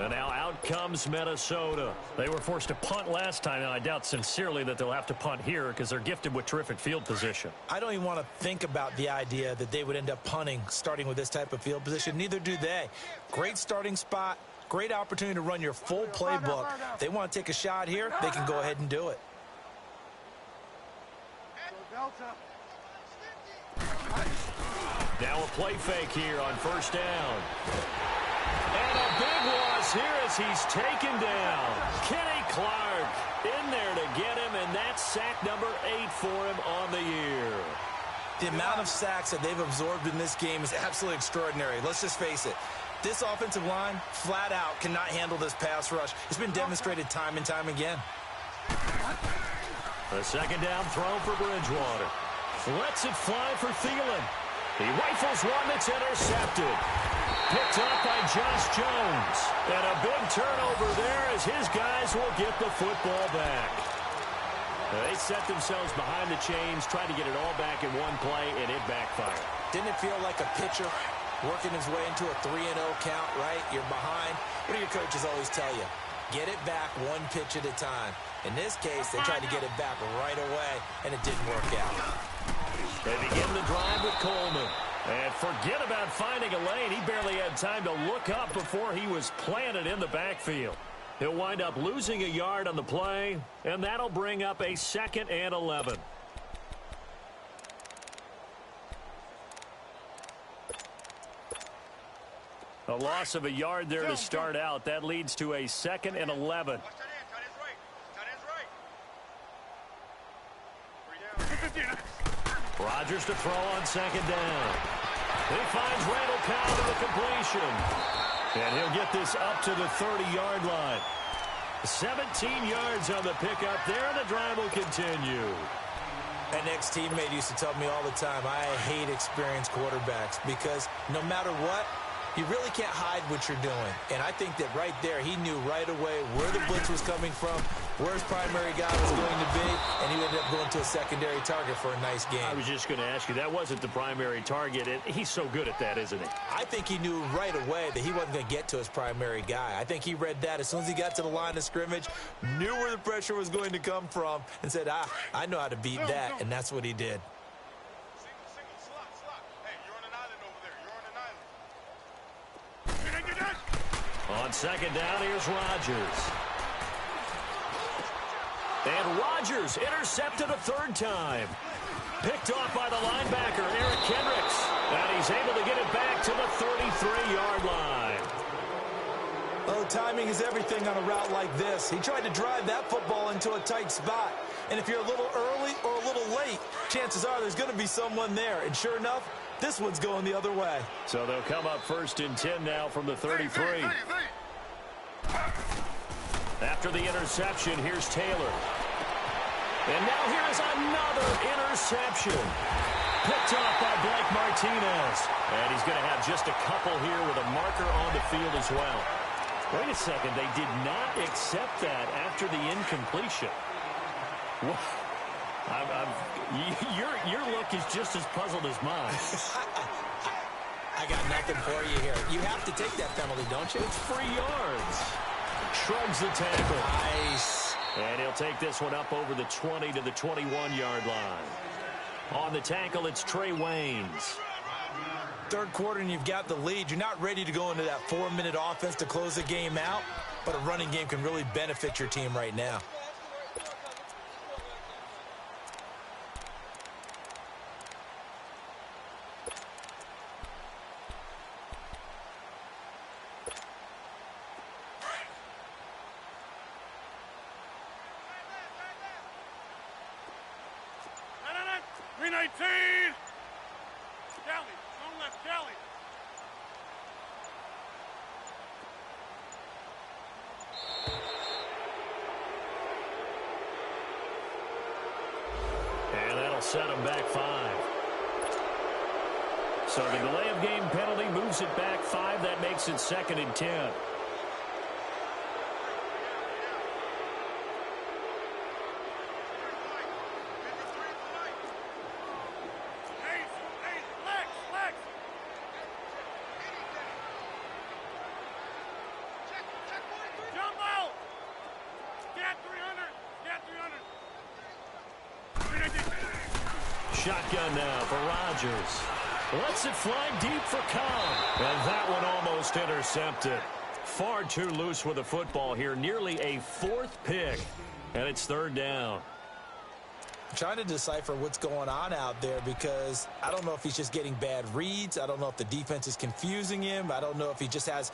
And now out comes Minnesota. They were forced to punt last time, and I doubt sincerely that they'll have to punt here because they're gifted with terrific field position. I don't even want to think about the idea that they would end up punting starting with this type of field position. Neither do they. Great starting spot, great opportunity to run your full playbook. If they want to take a shot here, they can go ahead and do it. Now a play fake here on 1st down. And a big loss here as he's taken down. Kenny Clark in there to get him, and that's sack number 8 for him on the year. The amount of sacks that they've absorbed in this game is absolutely extraordinary. Let's just face it. This offensive line, flat out, cannot handle this pass rush. It's been demonstrated time and time again. A 2nd down throw for Bridgewater. Lets it fly for Thielen. He rifles one that's intercepted. Picked up by Josh Jones. And a big turnover there as his guys will get the football back. They set themselves behind the chains, trying to get it all back in one play, and it backfired. Didn't it feel like a pitcher working his way into a 3-0 count, right? You're behind. What do your coaches always tell you? Get it back one pitch at a time. In this case, they tried to get it back right away, and it didn't work out. They begin the drive with Coleman. And forget about finding a lane. He barely had time to look up before he was planted in the backfield. He'll wind up losing a yard on the play, and that'll bring up a 2nd and 11. A loss of a yard there to start out. That leads to a 2nd and 11. Rodgers to throw on 2nd down. He finds Randall Cobb to the completion. And he'll get this up to the 30-yard line. 17 yards on the pickup there, and the drive will continue. An ex-teammate used to tell me all the time, I hate experienced quarterbacks because no matter what, you really can't hide what you're doing. And I think that right there, he knew right away where the blitz was coming from, where his primary guy was going to be, and he ended up going to a secondary target for a nice game. I was just going to ask you, that wasn't the primary target, and he's so good at that, isn't he? I think he knew right away that he wasn't going to get to his primary guy. I think he read that as soon as he got to the line of scrimmage, knew where the pressure was going to come from, and said, I know how to beat that, and that's what he did. On 2nd down, here's Rodgers. And Rodgers intercepted a 3rd time. Picked off by the linebacker, Eric Kendricks. And he's able to get it back to the 33-yard line. Oh, timing is everything on a route like this. He tried to drive that football into a tight spot. And if you're a little early or a little late, chances are there's going to be someone there. And sure enough, this one's going the other way. So they'll come up 1st and 10 now from the 33. After the interception, here's Taylor. And now here's another interception. Picked off by Blake Martinez. And he's going to have just a couple here with a marker on the field as well. Wait a second. They did not accept that after the incompletion. What? Your look is just as puzzled as mine. I got nothing for you here. You have to take that penalty, don't you? It's 3 yards. Shrugs the tackle. Nice. And he'll take this one up over the 20 to the 21-yard line. On the tackle, it's Trey Waynes. 3rd quarter and you've got the lead. You're not ready to go into that 4-minute offense to close the game out, but a running game can really benefit your team right now. Set him back 5. So the delay of game penalty moves it back 5. That makes it 2nd and 10. Shotgun now for Rodgers. Lets it fly deep for Cobb. And that one almost intercepted. Far too loose with the football here. Nearly a 4th pick. And it's 3rd down. I'm trying to decipher what's going on out there because I don't know if he's just getting bad reads. I don't know if the defense is confusing him. I don't know if he just has,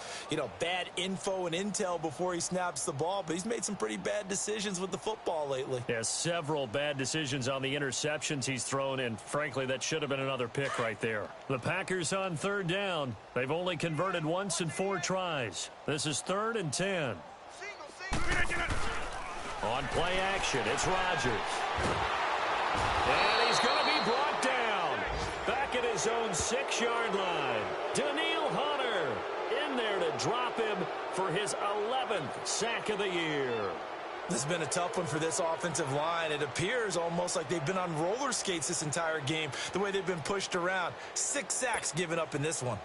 bad info and intel before he snaps the ball. But he's made some pretty bad decisions with the football lately. Yeah, several bad decisions on the interceptions he's thrown, and frankly, that should have been another pick right there. The Packers on 3rd down. They've only converted once in 4 tries. This is 3rd and 10. On play action, it's Rodgers. And he's going to be brought down. Back at his own 6-yard line. Daniil Hunter in there to drop him for his 11th sack of the year. This has been a tough one for this offensive line. It appears almost like they've been on roller skates this entire game, the way they've been pushed around. 6 sacks given up in this one.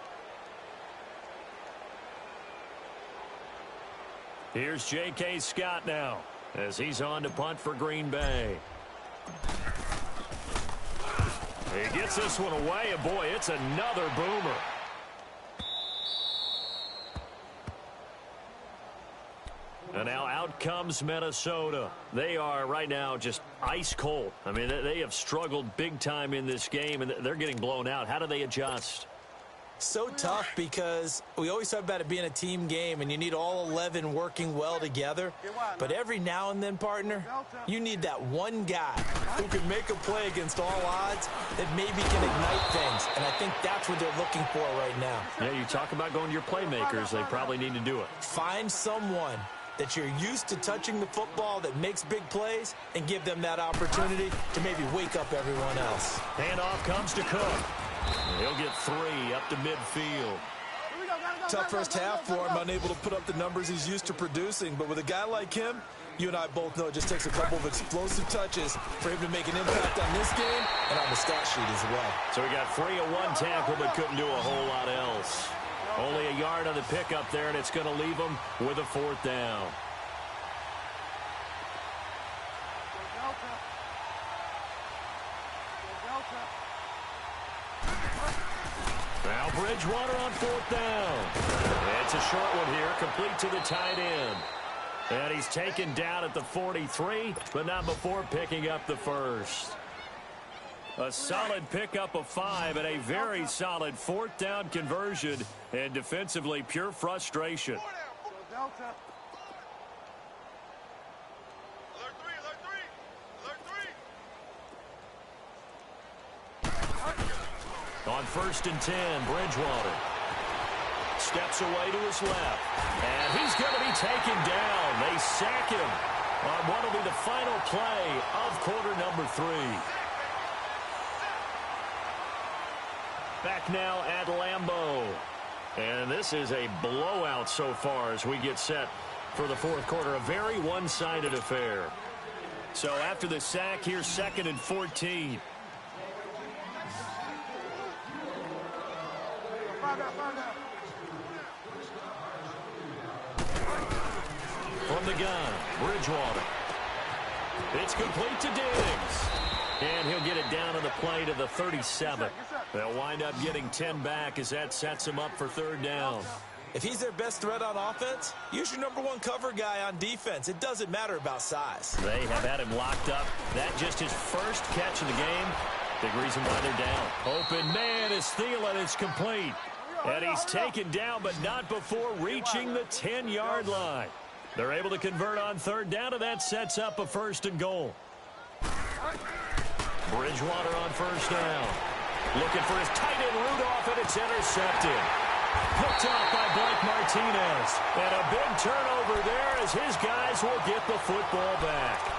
Here's J.K. Scott now as he's on to punt for Green Bay. He gets this one away, and boy, it's another boomer. And now out comes Minnesota. They are right now just ice cold. I mean, they have struggled big time in this game, and they're getting blown out. How do they adjust? So tough because we always talk about it being a team game and you need all 11 working well together. But every now and then, partner, you need that one guy who can make a play against all odds that maybe can ignite things. And I think that's what they're looking for right now. Yeah, you talk about going to your playmakers. They probably need to do it. Find someone that you're used to touching the football that makes big plays and give them that opportunity to maybe wake up everyone else. Handoff comes to Cook. He'll get 3 up to midfield. Tough first half for him, unable to put up the numbers he's used to producing. But with a guy like him, you and I both know it just takes a couple of explosive touches for him to make an impact on this game and on the stat sheet as well. So we got 3 of 1 tackle, but couldn't do a whole lot else. Only a yard on the pickup there, and it's going to leave him with a 4th down. Now Bridgewater on 4th down. It's a short one here, complete to the tight end. And he's taken down at the 43, but not before picking up the first. A solid pickup of 5 and a very solid 4th down conversion, and defensively pure frustration. On 1st and 10, Bridgewater steps away to his left, and he's going to be taken down. They sack him on what will be the final play of quarter number 3. Back now at Lambeau. And this is a blowout so far as we get set for the 4th quarter. A very one-sided affair. So after the sack, here's 2nd and 14. From the gun, Bridgewater. It's complete to Diggs. And he'll get it down on the play to the 37. They'll wind up getting 10 back as that sets him up for 3rd down. If he's their best threat on offense, use your #1 cover guy on defense. It doesn't matter about size. They have had him locked up. That just his first catch of the game. Big reason why they're down. Open man is Thielen. It's complete. And he's taken down, but not before reaching the 10-yard line. They're able to convert on 3rd down, and that sets up a 1st and goal. Bridgewater on 1st down. Looking for his tight end Rudolph, and it's intercepted. Picked off by Blake Martinez. And a big turnover there as his guys will get the football back.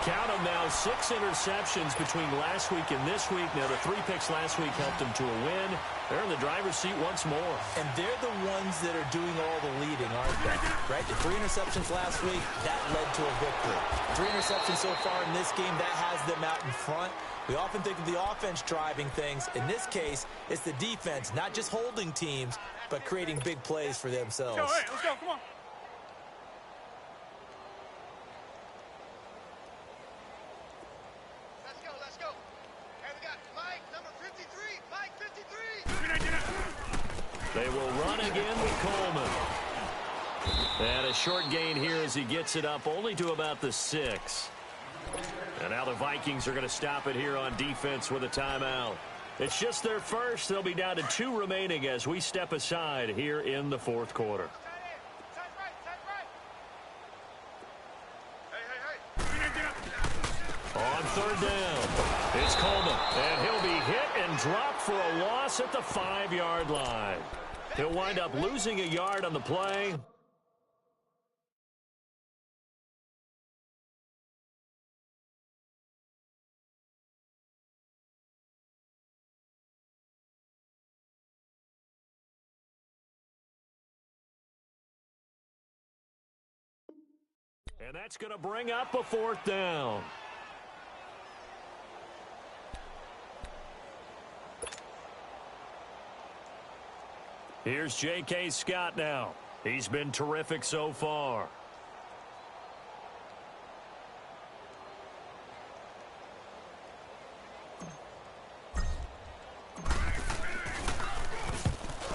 Count them now, 6 interceptions between last week and this week. Now, the 3 picks last week helped them to a win. They're in the driver's seat once more. And they're the ones that are doing all the leading, aren't they? Right? The 3 interceptions last week, that led to a victory. 3 interceptions so far in this game, that has them out in front. We often think of the offense driving things. In this case, it's the defense, not just holding teams, but creating big plays for themselves. Let's go, hey, let's go, come on. Let's go. Hey, we got Mike, number 53. Mike, 53. They will run again with Coleman. And a short gain here as he gets it up only to about the 6. And now the Vikings are going to stop it here on defense with a timeout. It's just their first. They'll be down to 2 remaining as we step aside here in the 4th quarter. On 3rd down, it's Coleman, and he'll be hit and dropped for a loss at the 5-yard line. He'll wind up losing a yard on the play. And that's going to bring up a 4th down. Here's J.K. Scott now. He's been terrific so far.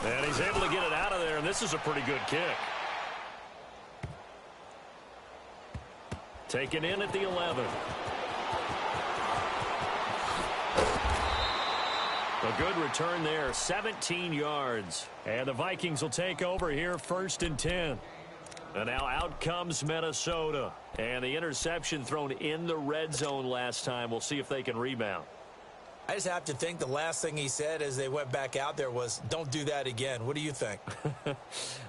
And he's able to get it out of there, and this is a pretty good kick. Taken in at the 11. A good return there, 17 yards. And the Vikings will take over here, 1st and 10. And now out comes Minnesota. And the interception thrown in the red zone last time. We'll see if they can rebound. I just have to think the last thing he said as they went back out there was, don't do that again. What do you think?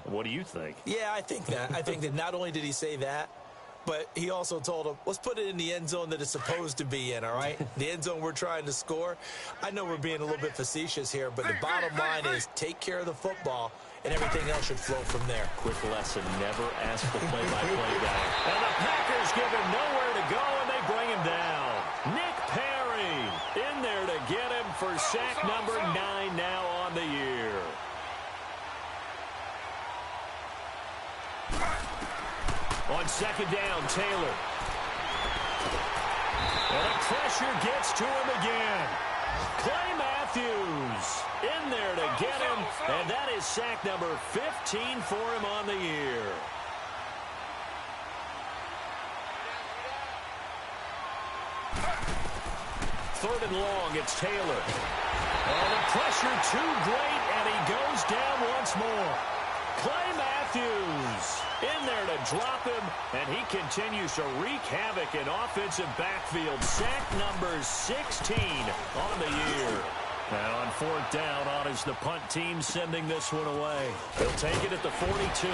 What do you think? Yeah, I think that. I think that not only did he say that, but he also told him, let's put it in the end zone that it's supposed to be in, all right? The end zone we're trying to score. I know we're being a little bit facetious here, but the bottom line is take care of the football, and everything else should flow from there. Quick lesson, never ask the play-by-play guy. And the Packers give him nowhere to go, and they bring him down. Nick Perry in there to get him for sack number 9 now on the year. On 2nd down, Taylor. And the pressure gets to him again. Clay Matthews in there to get him, and that is sack number 15 for him on the year. Third and long, it's Taylor. And the pressure too great, and he goes down once more. Clay Matthews in there to drop him, and he continues to wreak havoc in offensive backfield. Sack number 16 on the year. And on 4th down, on is the punt team sending this one away. He'll take it at the 42.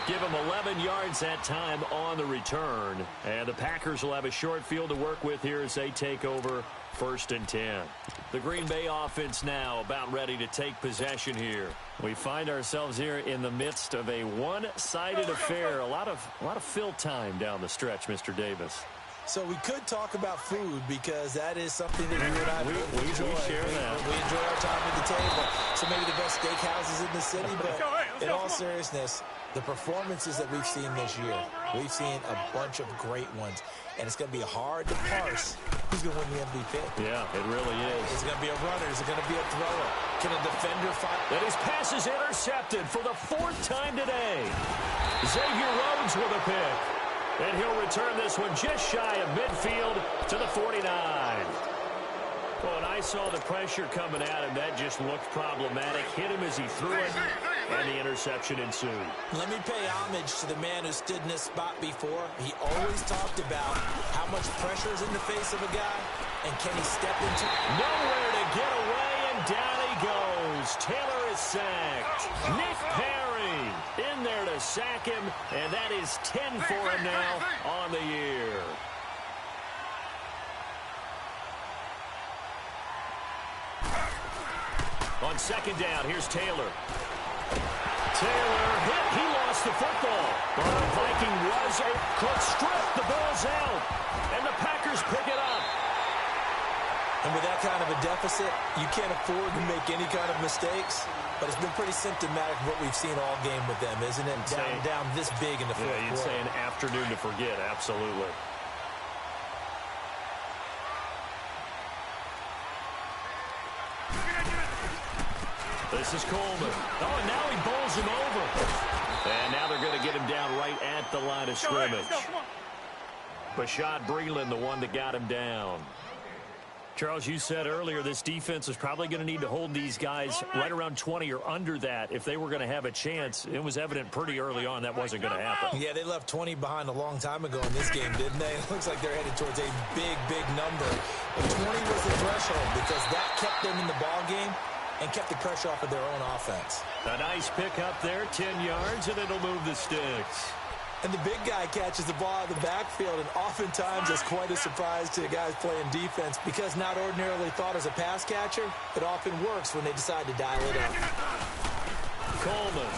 Give him 11 yards that time on the return. And the Packers will have a short field to work with here as they take over 1st and 10. The Green Bay offense now about ready to take possession here. We find ourselves here in the midst of a one-sided affair. A lot of fill time down the stretch, Mr. Davis. So we could talk about food because that is something that you and I we enjoy. Share that. We enjoy our time at the table. So maybe the best steakhouses in the city, but in all seriousness, the performances that we've seen this year, we've seen a bunch of great ones. And it's going to be hard to parse who's going to win the MVP. Yeah, it really is. Is it going to be a runner? Is it going to be a thrower? Can a defender fight? And his pass is intercepted for the 4th time today. Xavier Rhodes with a pick. And he'll return this one just shy of midfield to the 49. Well, and I saw the pressure coming at him. That just looked problematic. Hit him as he threw it, and the interception ensued. Let me pay homage to the man who stood in this spot before. He always talked about how much pressure is in the face of a guy, and can he step into it? Nowhere to get away, and down he goes. Taylor is sacked. Nick Perry in there to sack him, and that is 10 for him now on the year. On 2nd down, here's Taylor. Taylor hit. He lost the football. But the Viking was a quick strip. The ball's out. And the Packers pick it up. And with that kind of a deficit, you can't afford to make any kind of mistakes. But it's been pretty symptomatic of what we've seen all game with them, isn't it? Down this big in the fourth quarter. You'd say an afternoon to forget. Absolutely. This is Coleman. Oh, and now he bowls him over. And now they're going to get him down right at the line of scrimmage. Bashad Breeland, the one that got him down. Charles, you said earlier this defense is probably going to need to hold these guys right around 20 or under that if they were going to have a chance. It was evident pretty early on that wasn't going to happen. Yeah, they left 20 behind a long time ago in this game, didn't they? It looks like they're headed towards a big, big number. But 20 was the threshold because that kept them in the ball game and kept the pressure off of their own offense. A nice pick up there, 10 yards, and it'll move the sticks. And the big guy catches the ball out of the backfield, and oftentimes it's quite a surprise to the guys playing defense because not ordinarily thought as a pass catcher, it often works when they decide to dial it up. Coleman.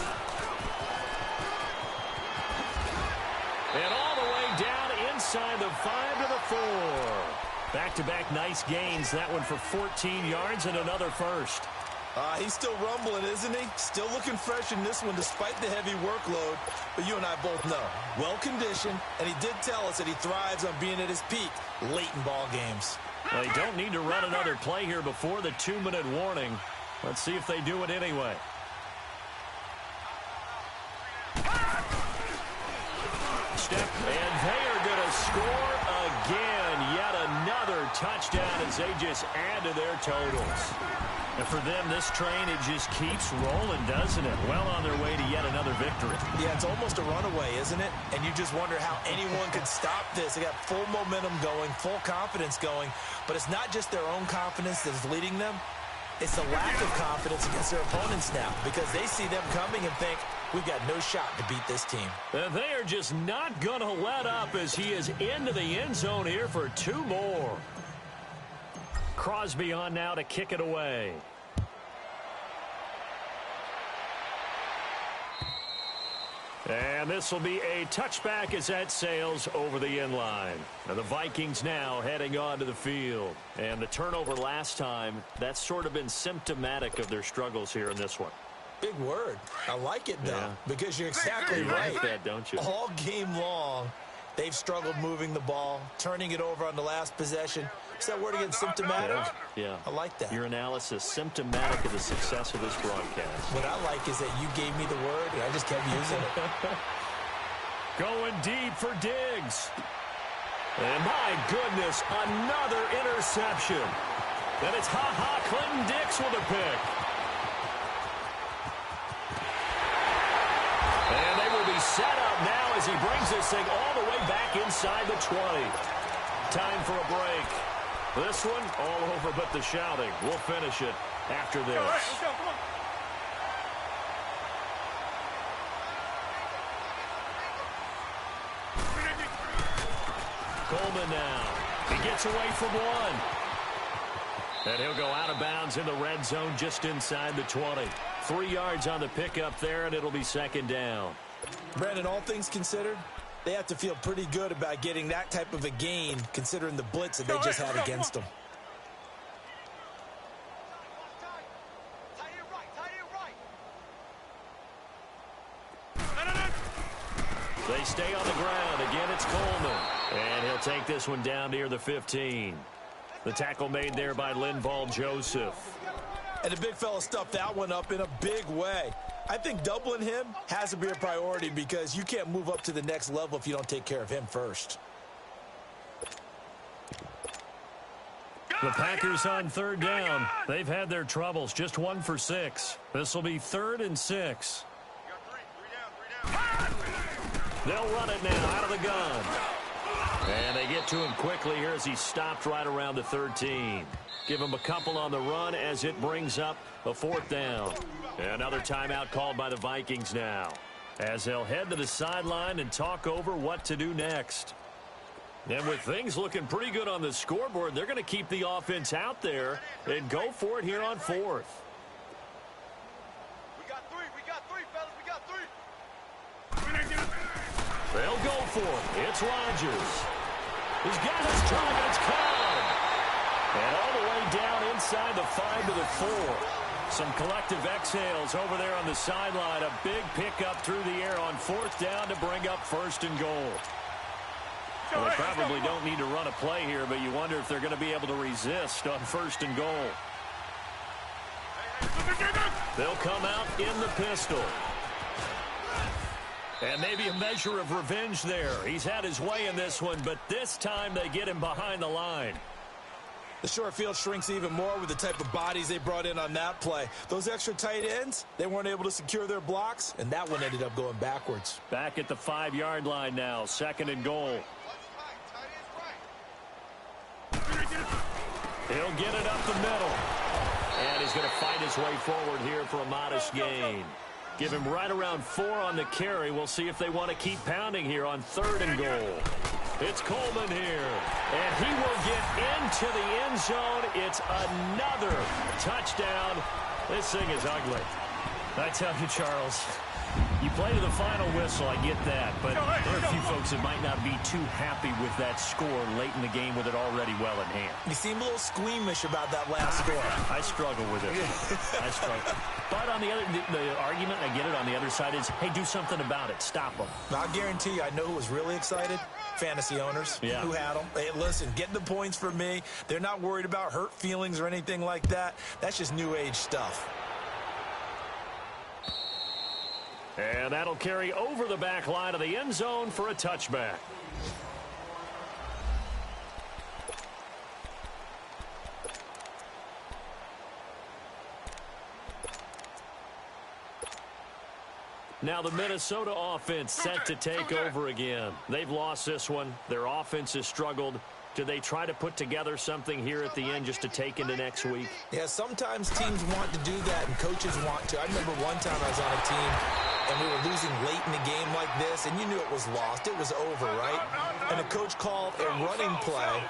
And all the way down inside the 5 to the 4. Back-to-back nice gains. That one for 14 yards and another first. He's still rumbling, isn't he? Still looking fresh in this one despite the heavy workload. But you and I both know, well-conditioned, and he did tell us that he thrives on being at his peak late in ball games. Well, they don't need to run another play here before the 2-minute warning. Let's see if they do it anyway. Step, and they are going to score again. yet another touchdown as they just add to their totals. And for them, this train, it just keeps rolling, doesn't it? Well on their way to yet another victory. Yeah, it's almost a runaway, isn't it? And you just wonder how anyone could stop this. They got full momentum going, full confidence going. But it's not just their own confidence that is leading them. It's the lack of confidence against their opponents now because they see them coming and think, we've got no shot to beat this team. And they are just not going to let up as he is into the end zone here for 2 more. Crosby on now to kick it away. And this will be a touchback as that sails over the end line. Now the Vikings now heading onto the field. And the turnover last time, that's sort of been symptomatic of their struggles here in this one. Big word. I like it, though, Yeah. because you're exactly You right. like that, don't you? All game long, they've struggled moving the ball, turning it over on the last possession. Is that word again, symptomatic? Yeah. I like that. Your analysis, symptomatic of the success of this broadcast. What I like is that you gave me the word, and I just kept using it. Going deep for Diggs. And my goodness, another interception. And it's Clinton Dix with a pick. And they will be set up now as he brings this thing all the way back inside the 20. Time for a break. This one, all over but the shouting. We'll finish it after this. All right, let's go, come on. Coleman now. He gets away from one. And he'll go out of bounds in the red zone just inside the 20. 3 yards on the pickup there, and it'll be second down. Brandon, all things considered, they have to feel pretty good about getting that type of a gain considering the blitz that they just had against them. Tight end right, tight end right. They stay on the ground. Again, it's Coleman. And he'll take this one down near the 15. The tackle made there by Linval Joseph. And the big fella stuffed that one up in a big way. I think doubling him has to be a priority because you can't move up to the next level if you don't take care of him first. The Packers on third down. They've had their troubles. Just 1 for 6. This will be 3rd and 6. You got three down. They'll run it now out of the gun. And they get to him quickly here as he stopped right around the 13. Give him a couple on the run as it brings up a 4th down. Another timeout called by the Vikings now, as they'll head to the sideline and talk over what to do next. And with things looking pretty good on the scoreboard, they're going to keep the offense out there and go for it here on 4th. We got three, fellas, we got three. They'll go for it. It's Rodgers. He's got his target. It's caught. And all the way down inside the 5 to the 4. Some collective exhales over there on the sideline. A big pickup through the air on 4th down to bring up 1st and goal. Well, they probably don't need to run a play here, but you wonder if they're going to be able to resist on 1st and goal. They'll come out in the pistol. And maybe a measure of revenge there. He's had his way in this one, but this time they get him behind the line. The short field shrinks even more with the type of bodies they brought in on that play. Those extra tight ends, they weren't able to secure their blocks, and that one ended up going backwards. Back at the 5-yard line now, 2nd and goal. He'll get it up the middle. And he's going to fight his way forward here for a modest gain. Give him right around 4 on the carry. We'll see if they want to keep pounding here on 3rd and goal. It's Coleman here. And he will get into the end zone. It's another touchdown. This thing is ugly. I tell you, Charles, you play to the final whistle, I get that, but there are a few folks that might not be too happy with that score late in the game with it already well in hand. You seem a little squeamish about that last score. I struggle with it. I struggle. But on the argument, I get it, on the other side is, hey, do something about it. Stop them. I'll guarantee you, I know who was really excited. Fantasy owners who had them. Hey, listen, getting the points for me. They're not worried about hurt feelings or anything like that. That's just new age stuff. And that'll carry over the back line of the end zone for a touchback. Now the Minnesota offense set to take over again. They've lost this one. Their offense has struggled. Do they try to put together something here at the end just to take into next week? Yeah, sometimes teams want to do that and coaches want to. I remember one time I was on a team and we were losing late in the game like this, and you knew it was lost. It was over, right? And the coach called a running play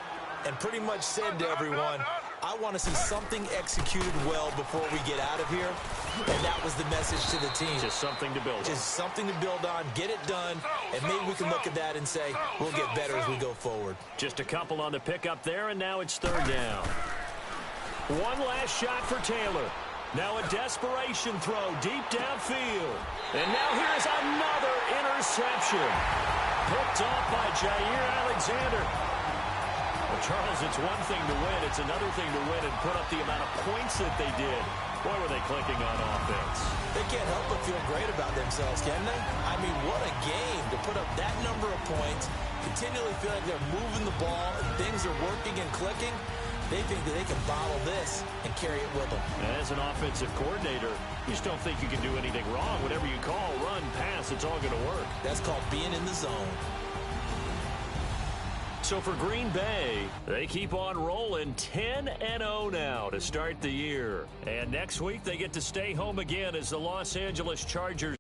and pretty much said to everyone, I want to see something executed well before we get out of here. And that was the message to the team. Just something to build on. Just something to build on, get it done, and maybe we can look at that and say, we'll get better as we go forward. Just a couple on the pickup there, and now it's third down. One last shot for Taylor. Now a desperation throw deep downfield. And now here's another interception. Picked off by Jair Alexander. Well, Charles, it's one thing to win. It's another thing to win and put up the amount of points that they did. Boy, were they clicking on offense. They can't help but feel great about themselves, can they? I mean, what a game to put up that number of points, continually feel like they're moving the ball and things are working and clicking. They think that they can bottle this and carry it with them. As an offensive coordinator, you just don't think you can do anything wrong. Whatever you call, run, pass, it's all going to work. That's called being in the zone. So for Green Bay, they keep on rolling 10-0 now to start the year. And next week, they get to stay home again as the Los Angeles Chargers